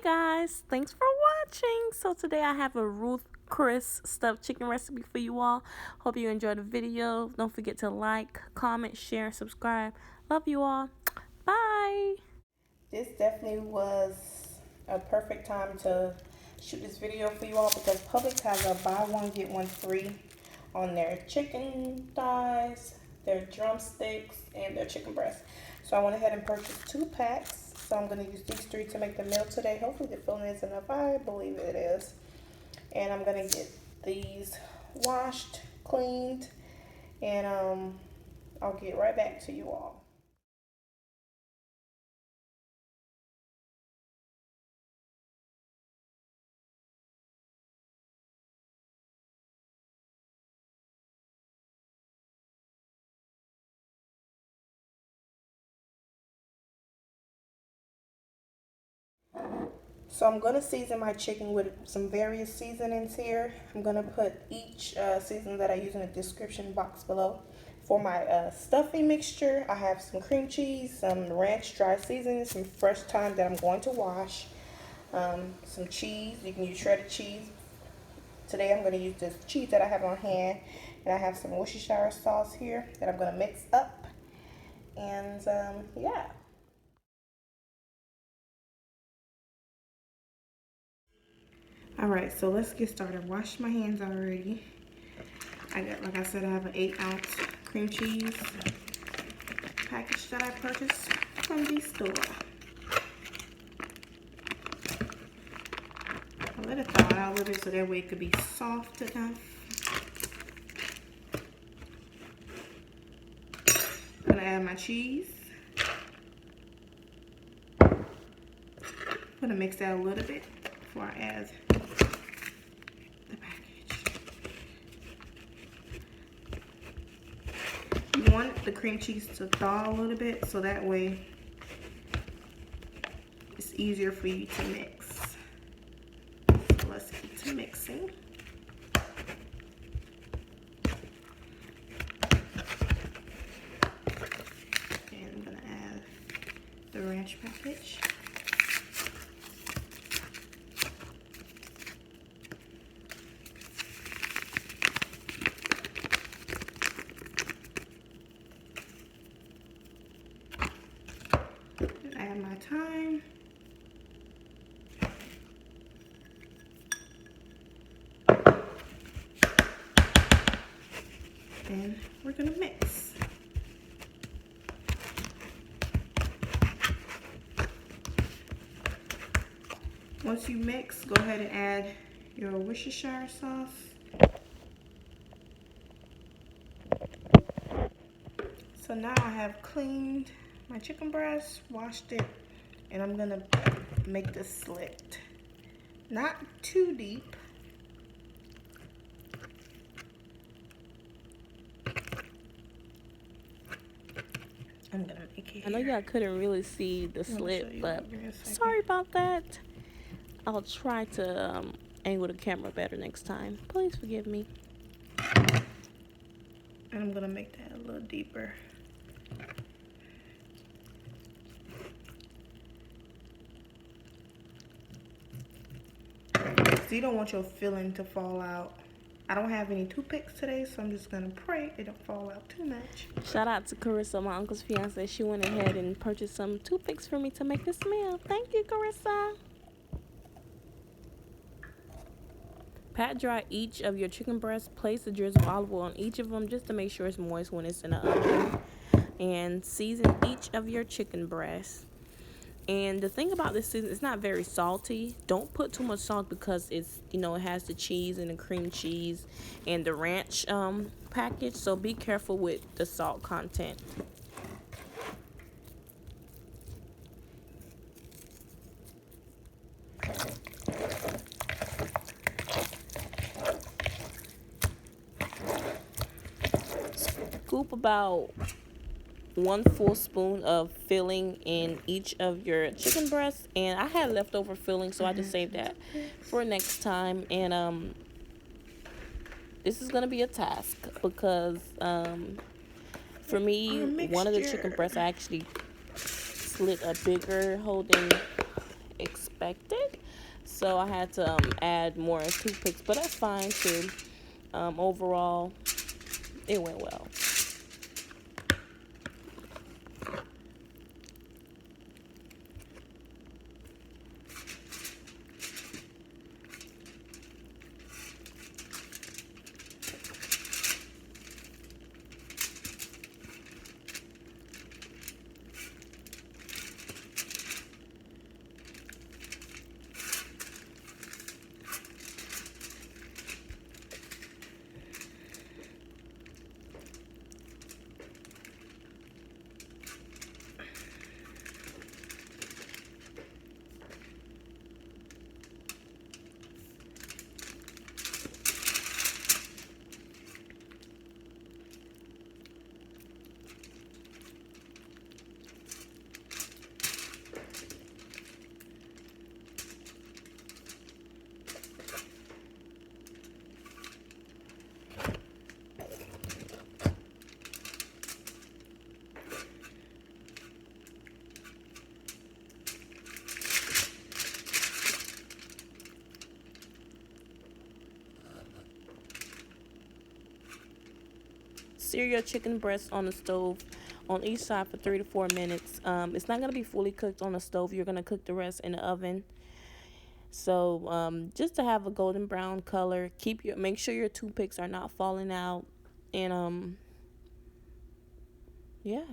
Guys, thanks for watching. So today I have a Ruth Chris stuffed chicken recipe for you all. Hope you enjoyed the video. Don't forget to like, comment, share, subscribe. Love you all. Bye. This definitely was a perfect time to shoot this video for you all because Publix has a buy one get one free on their chicken thighs, their drumsticks, and their chicken breast. So I went ahead and purchased 2 packs. So I'm going to use these 3 to make the meal today. Hopefully the filling is enough. I believe it is. And I'm going to get these washed, cleaned, and I'll get right back to you all. So I'm going to season my chicken with some various seasonings here. I'm going to put each seasoning that I use in the description box below. For my stuffing mixture, I have some cream cheese, some ranch dry seasoning, some fresh thyme that I'm going to wash, some cheese. You can use shredded cheese. Today I'm going to use this cheese that I have on hand, and I have some Worcestershire sauce here that I'm going to mix up. And yeah. Alright, so let's get started. Washed my hands already. I got, like I said, I have an 8-ounce cream cheese package that I purchased from the store. I let it thaw out a little bit so that way it could be soft enough. I'm gonna add my cheese. I'm gonna mix that a little bit before I add the package. You want the cream cheese to thaw a little bit so that way it's easier for you to mix. So let's get to mixing. And I'm gonna add the ranch package. Add my thyme. And we're gonna mix. Once you mix, go ahead and add your Worcestershire sauce. So now I have cleaned my chicken breast, washed it, and I'm gonna make the slit. Not too deep. I'm gonna make it. I know y'all couldn't really see the slit, but sorry about that. I'll try to angle the camera better next time. Please forgive me. And I'm gonna make that a little deeper. So you don't want your filling to fall out. I don't have any toothpicks today, so I'm just gonna pray it don't fall out too much. Shout out to Carissa, my uncle's fiance. She went ahead and purchased some toothpicks for me to make this meal. Thank you, Carissa. Pat dry each of your chicken breasts. Place the drizzle olive oil on each of them just to make sure it's moist when it's in the oven. And season each of your chicken breasts. And the thing about this is it's not very salty. Don't put too much salt because it's, you know, it has the cheese and the cream cheese and the ranch package. So be careful with the salt content. Scoop about 1 full spoon of filling in each of your chicken breasts, and I had leftover filling, so I just saved that for next time. And this is gonna be a task because for me, one of the chicken breasts I actually slit a bigger holding expected. So I had to add more toothpicks, but that's fine too. Overall, it went well. Sear your chicken breast on the stove on each side for 3 to 4 minutes. It's not gonna be fully cooked on the stove. You're gonna cook the rest in the oven. So just to have a golden brown color. Make sure your toothpicks are not falling out, and yeah.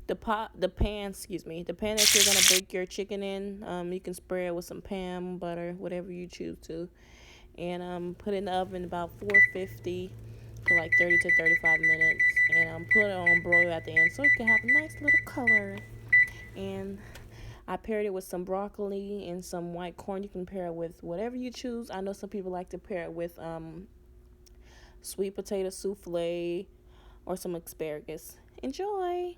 The pan that you're gonna bake your chicken in. You can spray it with some Pam butter, whatever you choose to, and put it in the oven about 450 for like 30 to 35 minutes, and put it on broil at the end so it can have a nice little color. And I paired it with some broccoli and some white corn. You can pair it with whatever you choose. I know some people like to pair it with sweet potato souffle or some asparagus. Enjoy!